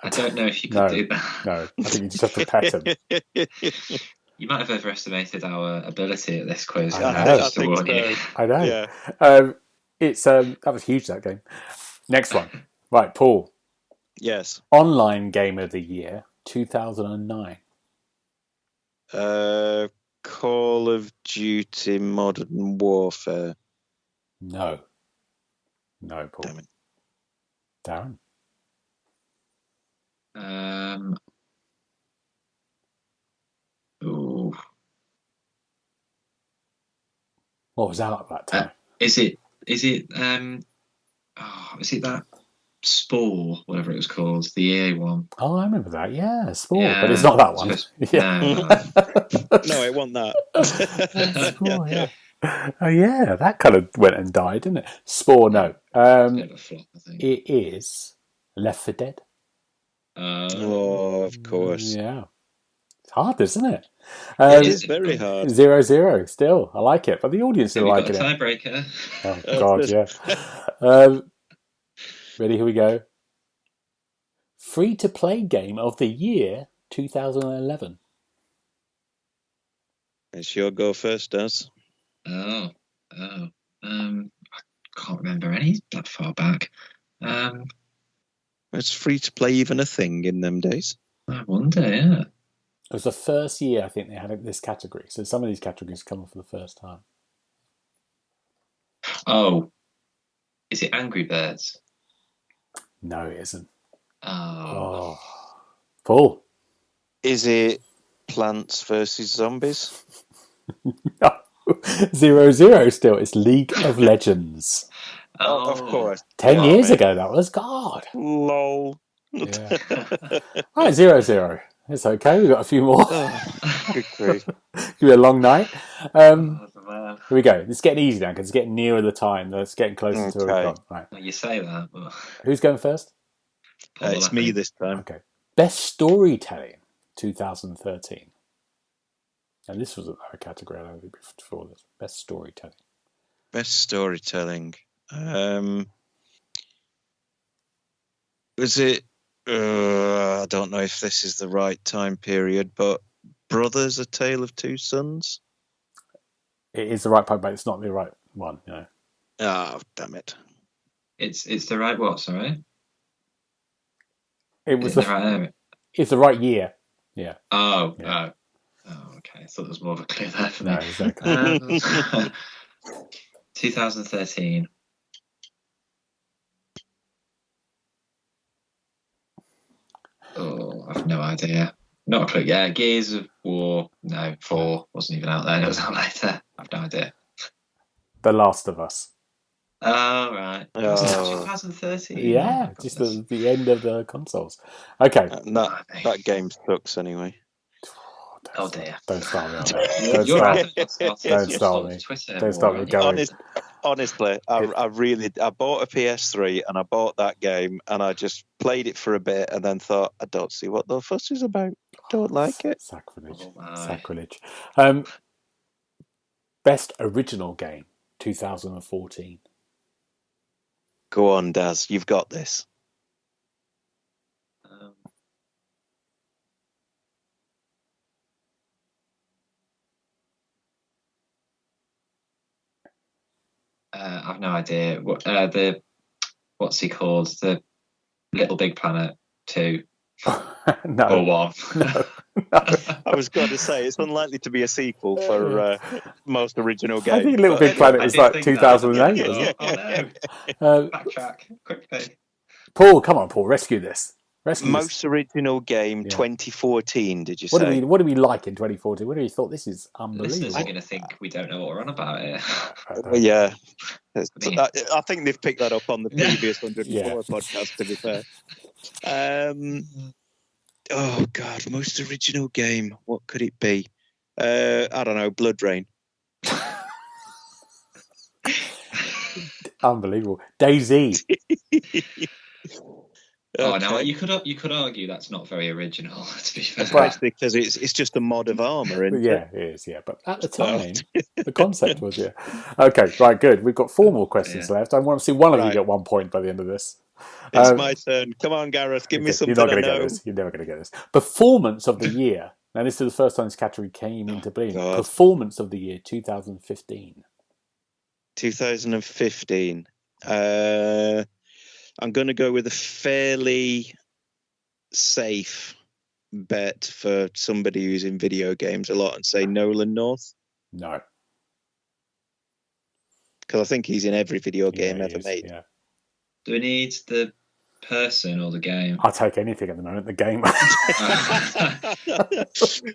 I don't know if you could do that. No, I think you just have to pet them. You might have overestimated our ability at this quiz. I know. Yeah. That was huge, that game. Next one. Right, Paul. Yes. Online Game of the Year 2009. Call of Duty Modern Warfare. No, Paul. Damn it. Darren. Ooh. What was out at that time? Is it that Spore, whatever it was called, the EA one? Oh, I remember that. Yeah, Spore, Yeah, but it's not that one. No, it wasn't that. Spore, yeah. Oh, yeah, that kind of went and died, didn't it? Spore, no. It's a bit of a flop, I think. It is Left 4 Dead. Oh, of course. Yeah. It's hard, isn't it? It is very hard. 0-0 still. I like it, but the audience didn't like it. Tiebreaker. Oh, God, yeah. Ready? Here we go. Free-to-play game of the year 2011. It's your go first, Daz. I can't remember any that far back. Was free to play even a thing in them days? I wonder, yeah. It was the first year I think they had this category, so some of these categories come for the first time. Oh, is it Angry Birds? No, it isn't. Oh. Paul? Is it Plants versus Zombies? No. 0-0 still. It's League of Legends. Oh, of course. 10 years ago, that was. God. Lol. Yeah. Right, 0-0. It's okay. We've got a few more. Good grief. It'll be a long night. Here we go. It's getting easy now because it's getting nearer the time. It's getting closer to o'clock. Right. You say that, but... Who's going first? It's me this time. Okay. Best storytelling 2013. And this was a category I don't think before this. Best storytelling. Best storytelling. Was it? I don't know if this is the right time period, but Brothers: A Tale of Two Sons. It is the right point, but it's not the right one. You know. Oh, damn it! It's the right what? Sorry. It was the right area. It's the right year. Yeah. Oh, okay. I thought there was more of a clue there for me. No, exactly. 2013. Oh, I've no idea. Not a clue. Yeah, Gears of War. No, 4 wasn't even out then. It was out later. I've no idea. The Last of Us. Oh, right. Was it 2013? Yeah, just the end of the consoles. Okay. That game sucks anyway. Oh dear! Don't start me on that. Don't start me. Don't start me going. Honestly, I bought a PS3 and I bought that game and I just played it for a bit and then thought, I don't see what the fuss is about. Don't like it. Sacrilege. Sacrilege. Best original game 2014. Go on, Daz. You've got this. I've no idea. What's he called? The Little Big Planet 2 no. or 1? No. I was going to say it's unlikely to be a sequel for most original game. I think Little Big Planet was like 2008, wasn't it? Oh no! Backtrack quickly. Paul, come on, Paul, rescue this. Most original game 2014. Did you say? What do we like in 2014? What do you thought? This is unbelievable. Listeners are going to think we don't know what we're on about here. Yeah, I think they've picked that up on the previous 104 podcast. To be fair. Oh God, most original game. What could it be? I don't know. Blood Rain. Unbelievable. DayZ. Oh, now you could argue that's not very original. To be fair, especially because it's just a mod of armor, isn't it is. Yeah, but at the time, the concept was Okay, right, good. We've got 4 more questions left. I want to see one of you get 1 point by the end of this. It's my turn. Come on, Gareth, give me something. You're not going to get this. You're never going to get this. Performance of the year. Now, this is the first time this category came into being. Performance of the year 2015. 2015. I'm going to go with a fairly safe bet for somebody who's in video games a lot and say Nolan North. No. Because I think he's in every video game ever made. Yeah. Do we need the person or the game? I'll take anything at the moment. The game.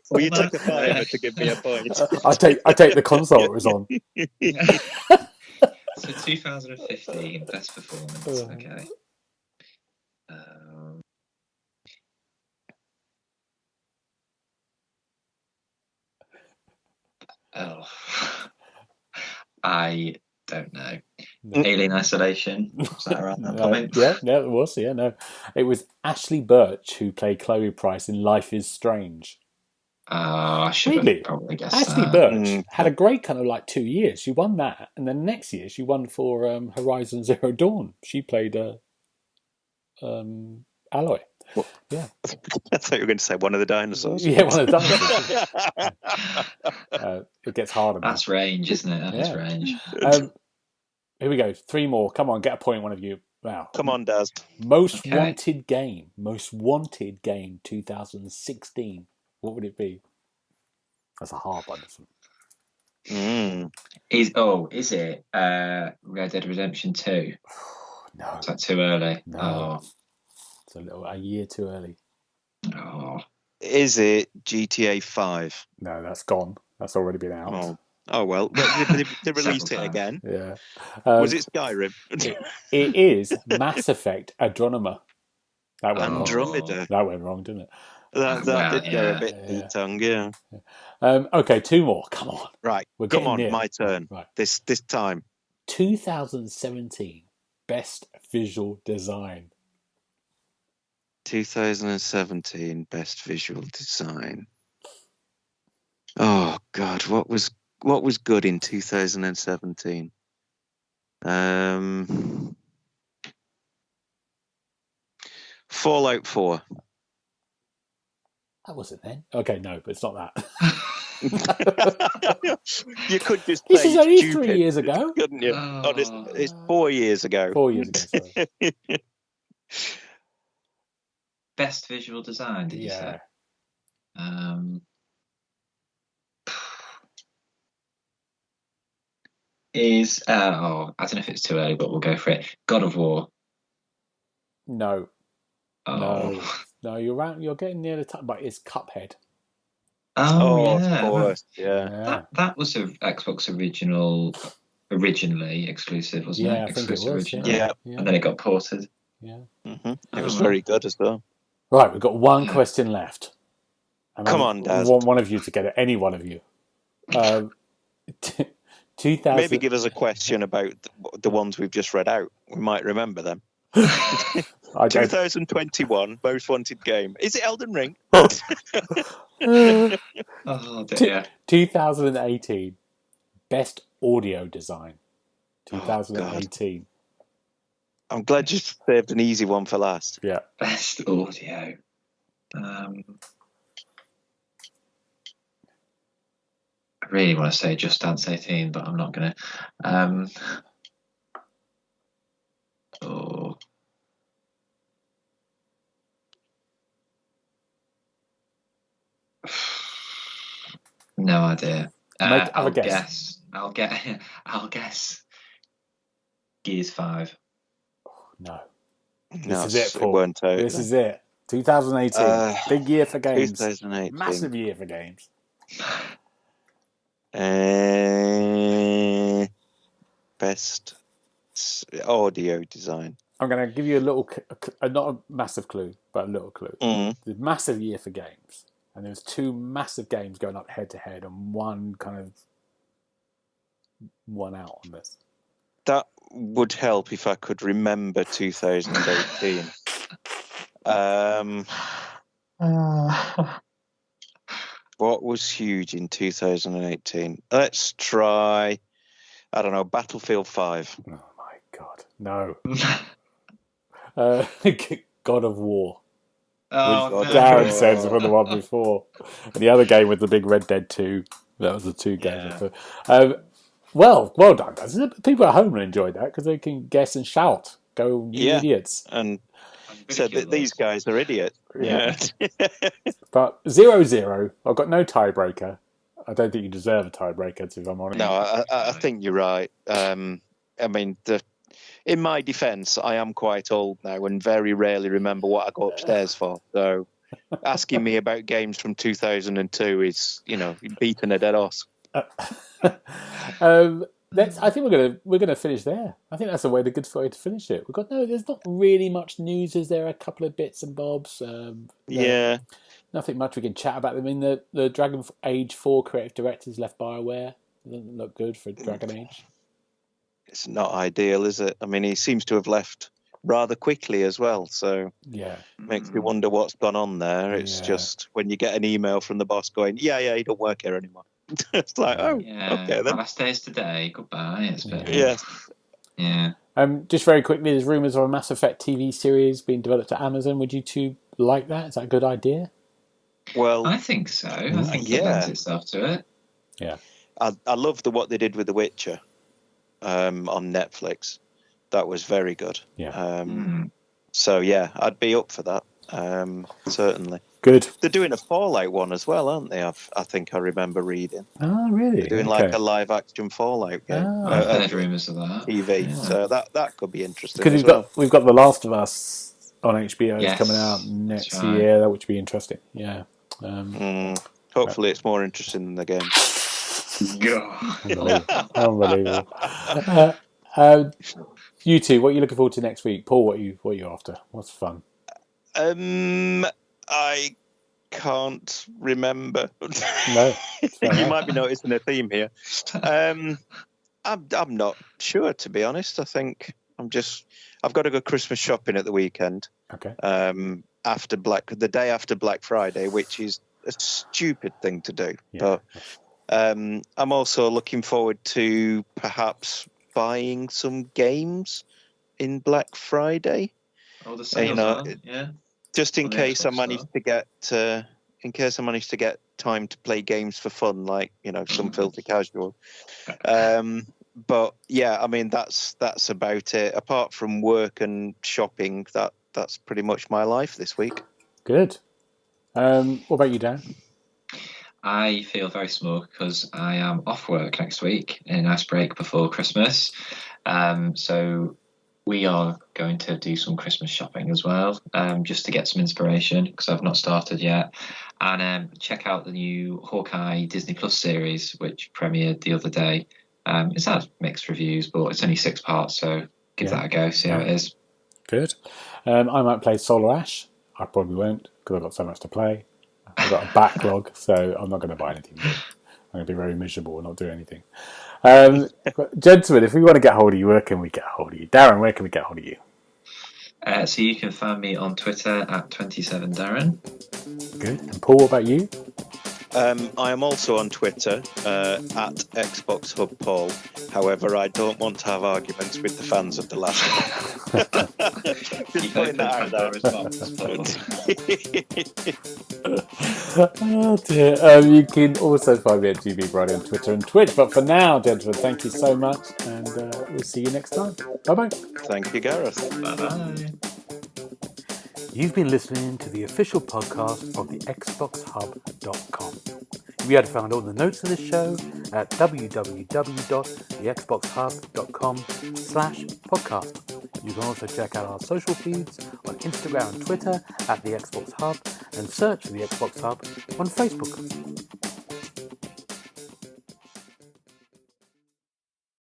Will you take a fiver to give me a point? I take the console it was on. So 2015 best performance. Okay. I don't know. Alien Isolation. Was that around that point? Yeah, it was. Yeah, no. It was Ashley Birch who played Chloe Price in Life is Strange. I should have probably guessed Ashley that. Birch had a great kind of like 2 years. She won that, and then next year she won for Horizon Zero Dawn. She played Aloy. What? Yeah. I thought you were going to say one of the dinosaurs. Yeah, one of the dinosaurs. It gets harder. That's range, isn't it? That's range. Here we go. 3 more. Come on, get a point, one of you. Wow. Come on, Daz. Most wanted game 2016. What would it be? That's a hard one. Is it Red Dead Redemption 2? No. Is that too early? No. It's a year too early. Oh. Is it GTA 5? No, that's gone. That's already been out. Oh well. They released it again. Yeah. Was it Skyrim? It is Mass Effect Andromeda. Andromeda. That went wrong, didn't it? That did go a bit in the tongue, yeah. Okay, 2 more. Come on. Right. Come on, my turn. Right. This time. 2017 Best Visual Design. 2017 Best Visual Design. Oh God, what was good in 2017? Fallout 4. That was it then. Okay, no, but it's not that. You could just this say is only stupid, 3 years ago, couldn't you? It's 4 years ago. 4 years ago. Sorry. Best visual design, did you say? I don't know if it's too early, but we'll go for it. God of War. No. Oh. No, you're getting near the top, but it's Cuphead. Oh, yeah. Of course. Yeah. That was an Xbox originally exclusive, wasn't it? I think it was. Yeah. And then it got ported. Yeah. Mm-hmm. It was very good as well. Right, we've got one question left. Come on, Daz. I want one of you to get it. Any one of you. 2000. Maybe give us a question about the ones we've just read out. We might remember them. 2021 most wanted game. Is it Elden Ring? Oh dear. 2018 best audio design. 2018. I'm glad you saved an easy one for last. Yeah. Best audio. I really want to say Just Dance 18, but I'm not going to. No idea. I'll guess. I'll guess. Gears 5. No. This is it, Paul. It weren't out, this is it. 2018. Big year for games. 2018. Massive year for games. Best audio design. I'm going to give you a little, not a massive clue, but a little clue. Mm-hmm. The massive year for games. And there's 2 massive games going up head to head and one kind of won out on this. That would help if I could remember 2018. What was huge in 2018? Let's try, I don't know, Battlefield 5. Oh my God. No. God of War. Oh, which Darren says from the one before. And the other game with the big Red Dead 2. That was the 2 games. Yeah. Well done, guys. People at home will enjoy that because they can guess and shout. Go, you idiots. And said that these guys are idiots. Yeah. But 0-0. I've got no tiebreaker. I don't think you deserve a tiebreaker, if I'm honest. No, I think you're right. I mean, in my defence, I am quite old now and very rarely remember what I go upstairs for. So asking me about games from 2002 is, beating a dead horse. I think we're gonna finish there. I think that's a good way to finish it. There's not really much news. Is there? A couple of bits and bobs. Nothing much we can chat about. I mean, the Dragon Age 4 creative director's left BioWare. Doesn't look good for Dragon Age. It's not ideal, is it? I mean, he seems to have left rather quickly as well. So makes me wonder what's gone on there. It's just when you get an email from the boss going, yeah, you don't work here anymore. It's like, okay then. My last day is today. Goodbye. It's been, Yeah. Just very quickly, there's rumours of a Mass Effect TV series being developed at Amazon. Would you two like that? Is that a good idea? Well, I think so. I think it lends itself to it. Yeah. I love what they did with The Witcher on Netflix. That was very good. Yeah. So, yeah, I'd be up for that, certainly. Good. They're doing a Fallout one as well, aren't they? I think I remember reading. Oh, really? They're doing like a live-action Fallout game. I've heard rumours of that. TV, Yeah. So that could be interesting. Because we've got The Last of Us on HBO. Yes, It's coming out next that's right. year, which would be interesting. Yeah. Hopefully it's more interesting than the game. Unbelievable. You two, what are you looking forward to next week? Paul, what are you after? What's fun? I can't remember. No, you might be noticing a theme here. I'm not sure, to be honest. I think I've got to go Christmas shopping at the weekend. Okay. The day after Black Friday, which is a stupid thing to do. Yeah. But I'm also looking forward to perhaps buying some games in Black Friday. Oh, the sales on, yeah. Just in On the case I Xbox manage to get time to play games for fun, like some filthy casual. But yeah, I mean that's about it. Apart from work and shopping, that's pretty much my life this week. Good. What about you, Dan? I feel very small because I am off work next week in a nice break before Christmas. So we are going to do some Christmas shopping as well, just to get some inspiration because I've not started yet. And check out the new Hawkeye Disney Plus series, which premiered the other day. It's had mixed reviews, but it's only 6 parts, so give that a go, see how it is. Good. I might play Solar Ash. I probably won't because I've got so much to play. I've got a backlog, so I'm not going to buy anything new. I'm going to be very miserable and not do anything. Gentlemen, if we want to get hold of you, where can we get hold of you? Darren, where can we get hold of you? So you can find me on Twitter at 27Darren. Good. And Paul, what about you? I am also on Twitter at XboxHubPaul. However, I don't want to have arguments with the fans of The Last one. Just putting that out there as well. Oh dear. You can also find me at GB Brady on Twitter and Twitch. But for now, gentlemen, thank you so much, and we'll see you next time. Bye-bye. Thank you, Gareth. Bye-bye. You've been listening to the official podcast of TheXboxHub.com. You'll be able to find all the notes of the show at www.TheXboxHub.com/podcast. You can also check out our social feeds on Instagram and Twitter at The Xbox Hub and search for The Xbox Hub on Facebook.